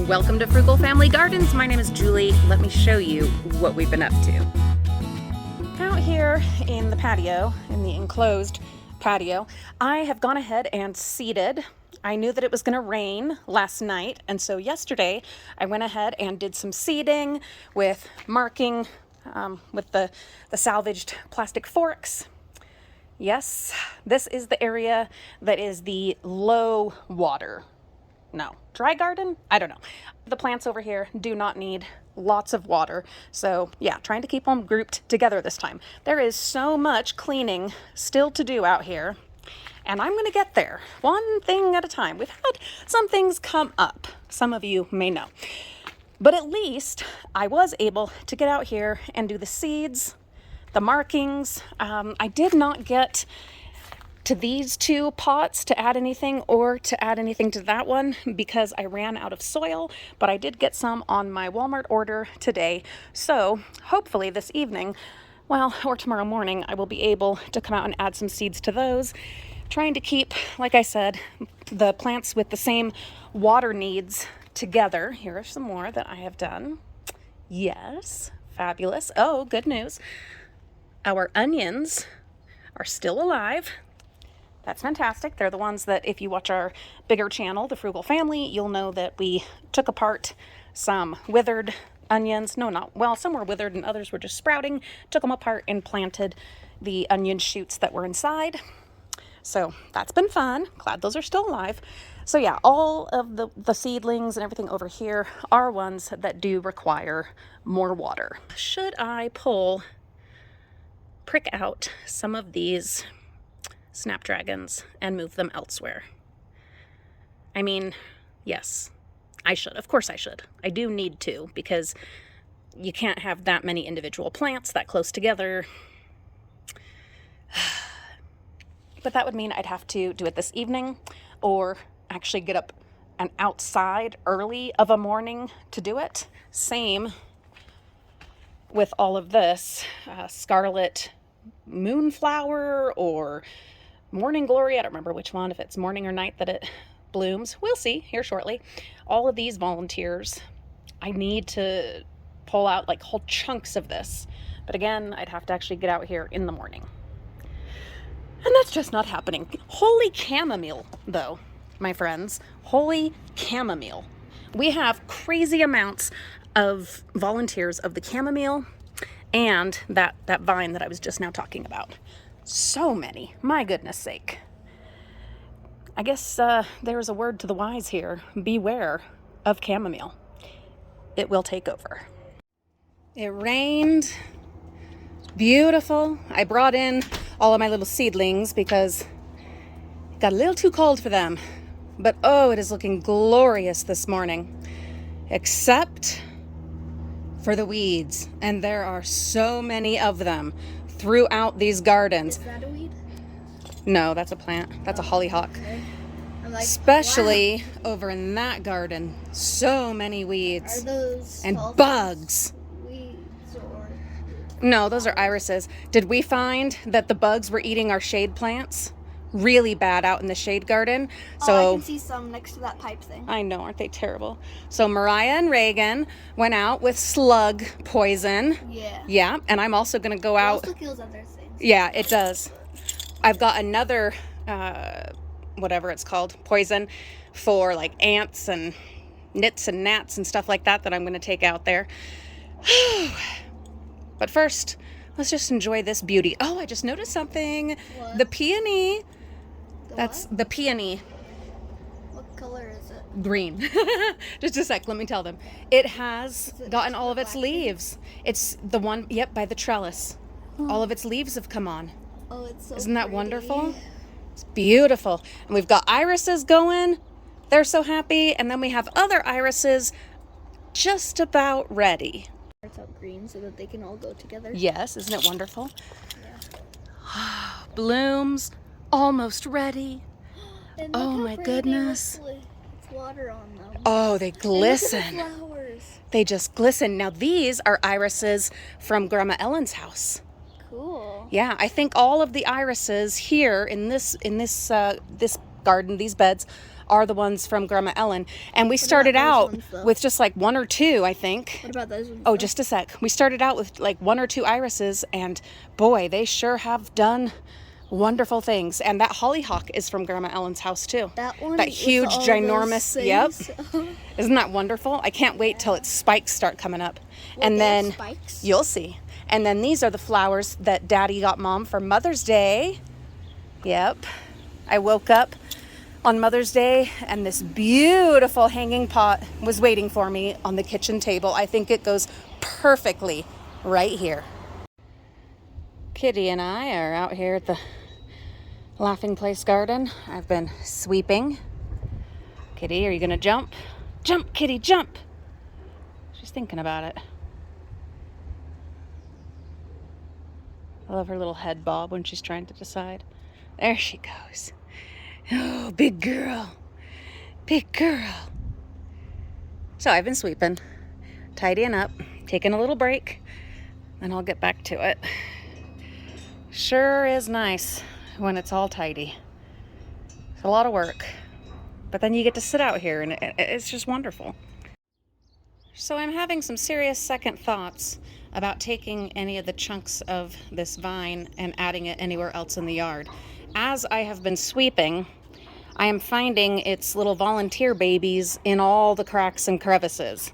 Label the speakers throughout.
Speaker 1: Welcome to Frugal Family Gardens. My name is Julie. Let me show you what we've been up to. Out here in the patio, in the enclosed patio, I have gone ahead and seeded. I knew that it was going to rain last night, and so yesterday I went ahead and did some seeding with marking with the salvaged plastic forks. Yes, this is the area that is the low water. No, dry garden? I don't know. The plants over here do not need lots of water. So yeah, trying to keep them grouped together this time. There is so much cleaning still to do out here, and I'm gonna get there one thing at a time. We've had some things come up, some of you may know. But at least I was able to get out here and do the seeds, the markings. I did not get to these two pots to add anything or to add anything to that one because I ran out of soil, but I did get some on my Walmart order today. So hopefully this evening, well, or tomorrow morning, I will be able to come out and add some seeds to those. Trying to keep, like I said, the plants with the same water needs together. Here are some more that I have done. Yes, fabulous. Oh, good news. Our onions are still alive. That's fantastic. They're the ones that if you watch our bigger channel, The Frugal Family, you'll know that we took apart some withered onions. No, not, well, some were withered and others were just sprouting. Took them apart and planted the onion shoots that were inside. So that's been fun. Glad those are still alive. So yeah, all of the seedlings and everything over here are ones that do require more water. Should I prick out some of these snapdragons and move them elsewhere? I mean, yes, I should. Of course I should. I do need to, because you can't have that many individual plants that close together. But that would mean I'd have to do it this evening or actually get up and outside early of a morning to do it. Same with all of this scarlet moonflower or morning glory. I don't remember which one, if it's morning or night that it blooms. We'll see here shortly. All of these volunteers, I need to pull out like whole chunks of this. But again, I'd have to actually get out here in the morning. And that's just not happening. Holy chamomile, though, my friends. Holy chamomile. We have crazy amounts of volunteers of the chamomile and that vine that I was just now talking about. So many, my goodness sake. I guess there's a word to the wise here. Beware of chamomile. It will take over. It rained. Beautiful. I brought in all of my little seedlings because it got a little too cold for them. But oh, it is looking glorious this morning. Except for the weeds. And there are so many of them throughout these gardens.
Speaker 2: Is that a weed?
Speaker 1: No, that's a plant. That's a hollyhock.
Speaker 2: Okay. I'm like,
Speaker 1: Especially over in that garden. So many weeds.
Speaker 2: are those
Speaker 1: and
Speaker 2: called
Speaker 1: bugs.
Speaker 2: weeds or?
Speaker 1: No, those are irises. Did we find that the bugs were eating our shade plants? Really bad out in the shade garden. So
Speaker 2: I can see some next to that pipe thing.
Speaker 1: I know, aren't they terrible? So Mariah and Reagan went out with slug poison.
Speaker 2: Yeah.
Speaker 1: Yeah, and I'm also going to go
Speaker 2: It
Speaker 1: out.
Speaker 2: also kills other things.
Speaker 1: Yeah, it does. I've got another, whatever it's called, poison for like ants and nits and gnats and stuff like that I'm going to take out there. But first, let's just enjoy this beauty. Oh, I just noticed something.
Speaker 2: What?
Speaker 1: The peony. That's
Speaker 2: what?
Speaker 1: the peony.
Speaker 2: What color is it?
Speaker 1: Green. Just a sec, let me tell them. It has
Speaker 2: it
Speaker 1: gotten
Speaker 2: just
Speaker 1: all
Speaker 2: the
Speaker 1: of its
Speaker 2: black
Speaker 1: leaves. It's the one, yep, by the trellis. All of its leaves have come on.
Speaker 2: Oh, it's so
Speaker 1: Isn't that
Speaker 2: pretty.
Speaker 1: wonderful? It's beautiful. And we've got irises going. They're so happy. And then we have other irises just about ready.
Speaker 2: It's out green so that they can all go together.
Speaker 1: Yes, isn't it wonderful?
Speaker 2: Yeah.
Speaker 1: Blooms, almost ready.
Speaker 2: And
Speaker 1: Oh,
Speaker 2: look how
Speaker 1: my
Speaker 2: pretty
Speaker 1: goodness.
Speaker 2: they look. It's water on them.
Speaker 1: Oh, they
Speaker 2: And
Speaker 1: glisten.
Speaker 2: look at the flowers.
Speaker 1: They just glisten. Now these are irises from Grandma Ellen's house.
Speaker 2: Cool.
Speaker 1: Yeah, I think all of the irises here in this garden, these beds, are the ones from Grandma Ellen. And we
Speaker 2: What
Speaker 1: started
Speaker 2: about those
Speaker 1: out
Speaker 2: ones, though?
Speaker 1: with just like one or two, I think.
Speaker 2: What about those ones?
Speaker 1: Oh,
Speaker 2: though?
Speaker 1: just a sec. We started out with like one or two irises, and boy, they sure have done wonderful things. And that hollyhock is from Grandma Ellen's house too.
Speaker 2: That one.
Speaker 1: That
Speaker 2: with
Speaker 1: huge,
Speaker 2: all those
Speaker 1: ginormous. Yep.
Speaker 2: things.
Speaker 1: Isn't that wonderful? I can't wait till its spikes start coming up.
Speaker 2: Will
Speaker 1: And
Speaker 2: they have
Speaker 1: then
Speaker 2: spikes?
Speaker 1: you'll see. And then these are the flowers that Daddy got Mom for Mother's Day. Yep. I woke up on Mother's Day and this beautiful hanging pot was waiting for me on the kitchen table. I think it goes perfectly right here. Kitty and I are out here at the Laughing Place Garden. I've been sweeping. Kitty, are you gonna jump? Jump, Kitty, jump! She's thinking about it. I love her little head bob when she's trying to decide. There she goes. Oh, big girl. Big girl. So I've been sweeping, tidying up, taking a little break, then I'll get back to it. Sure is nice when it's all tidy. It's a lot of work, but then you get to sit out here and it's just wonderful. So I'm having some serious second thoughts about taking any of the chunks of this vine and adding it anywhere else in the yard. As I have been sweeping, I am finding its little volunteer babies in all the cracks and crevices.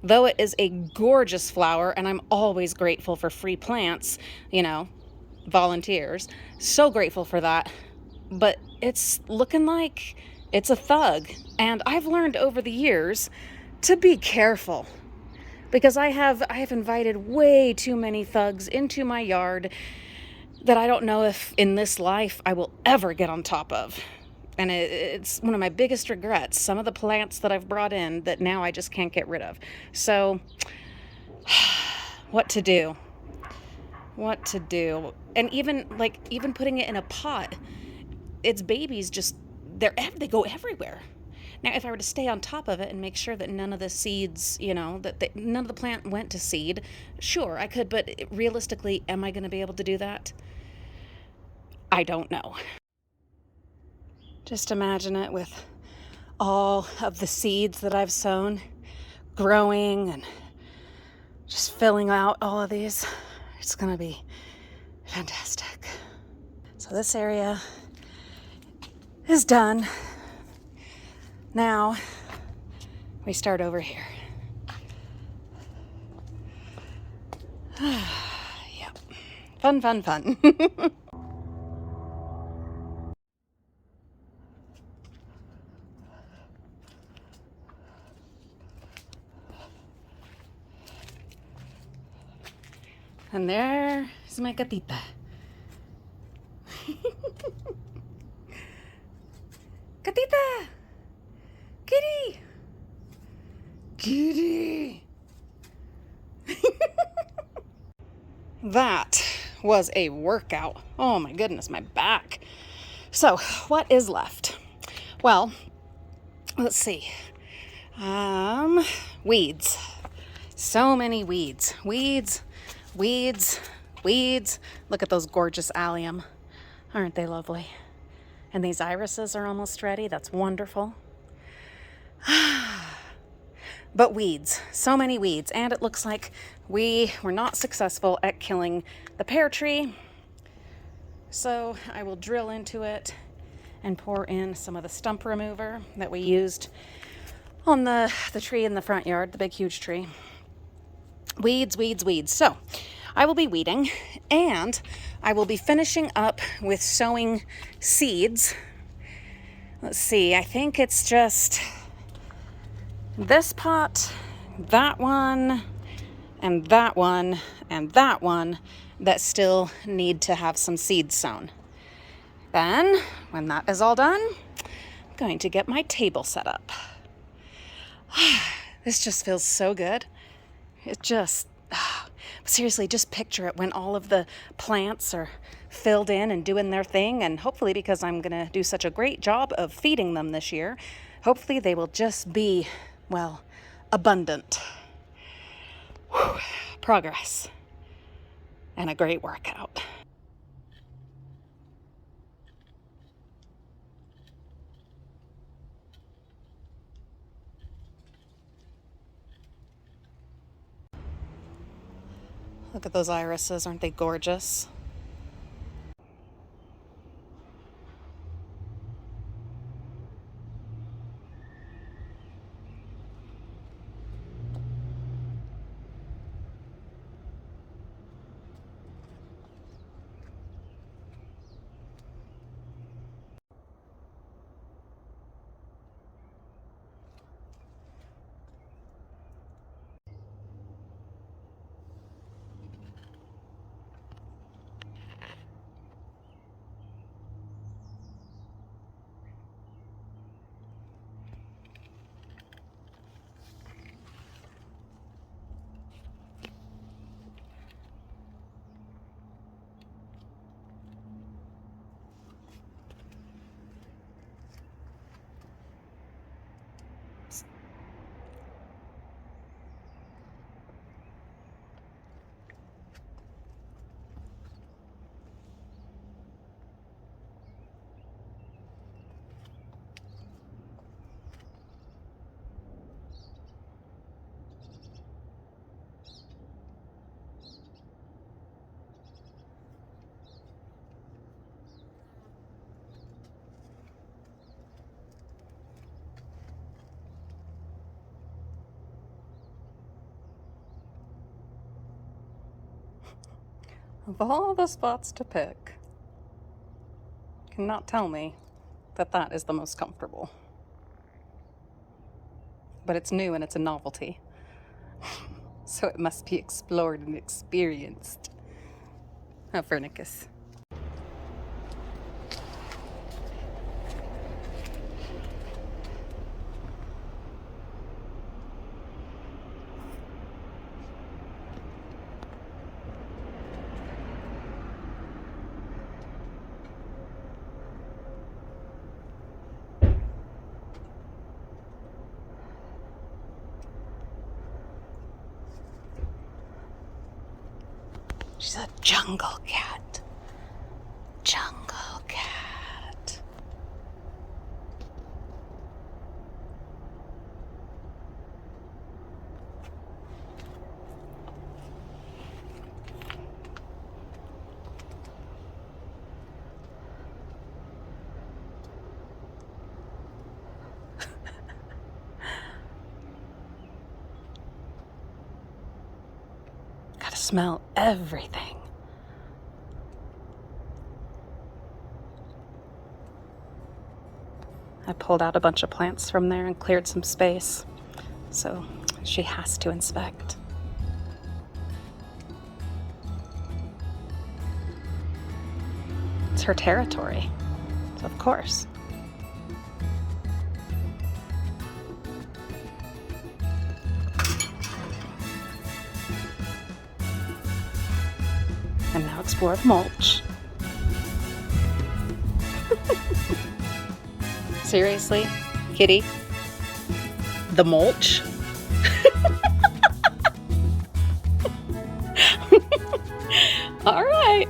Speaker 1: Though it is a gorgeous flower, and I'm always grateful for free plants, you know, volunteers, so grateful for that, but it's looking like it's a thug. And I've learned over the years to be careful, because I have invited way too many thugs into my yard that I don't know if in this life I will ever get on top of. And it's one of my biggest regrets, some of the plants that I've brought in that now I just can't get rid of. So what to do? What to do? And even putting it in a pot, its babies just, they go everywhere. Now, if I were to stay on top of it and make sure that none of the seeds, you know, none of the plant went to seed, sure, I could, but realistically, am I going to be able to do that? I don't know. Just imagine it with all of the seeds that I've sown growing and just filling out all of these. It's going to be fantastic. So this area is done. Now we start over here. Yep. Fun, fun, fun. And there's my gatita. Gatita! Kitty! Kitty! That was a workout. Oh my goodness, my back. So, what is left? Well, let's see. Weeds. So many weeds. Weeds. Look at those gorgeous allium. Aren't they lovely? And these irises are almost ready. That's wonderful. But weeds, so many weeds. And it looks like we were not successful at killing the pear tree. So I will drill into it and pour in some of the stump remover that we used on the tree in the front yard, the big huge tree. Weeds. So I will be weeding, and I will be finishing up with sowing seeds. Let's see, I think it's just this pot, that one, and that one, and that one that still need to have some seeds sown. Then, when that is all done, I'm going to get my table set up. This just feels so good. It just, seriously, just picture it when all of the plants are filled in and doing their thing. And hopefully, because I'm going to do such a great job of feeding them this year, hopefully they will just be, well, abundant. Whew. Progress. And a great workout. Look at those irises, aren't they gorgeous? Of all the spots to pick, you cannot tell me that that is the most comfortable. But it's new and it's a novelty. So it must be explored and experienced. Oh, Fernicus. She's a jungle cat. Jungle cat. Gotta smell everything. I pulled out a bunch of plants from there and cleared some space, so she has to inspect. It's her territory, so of course. And now explore the mulch. Seriously, kitty? The mulch? All right.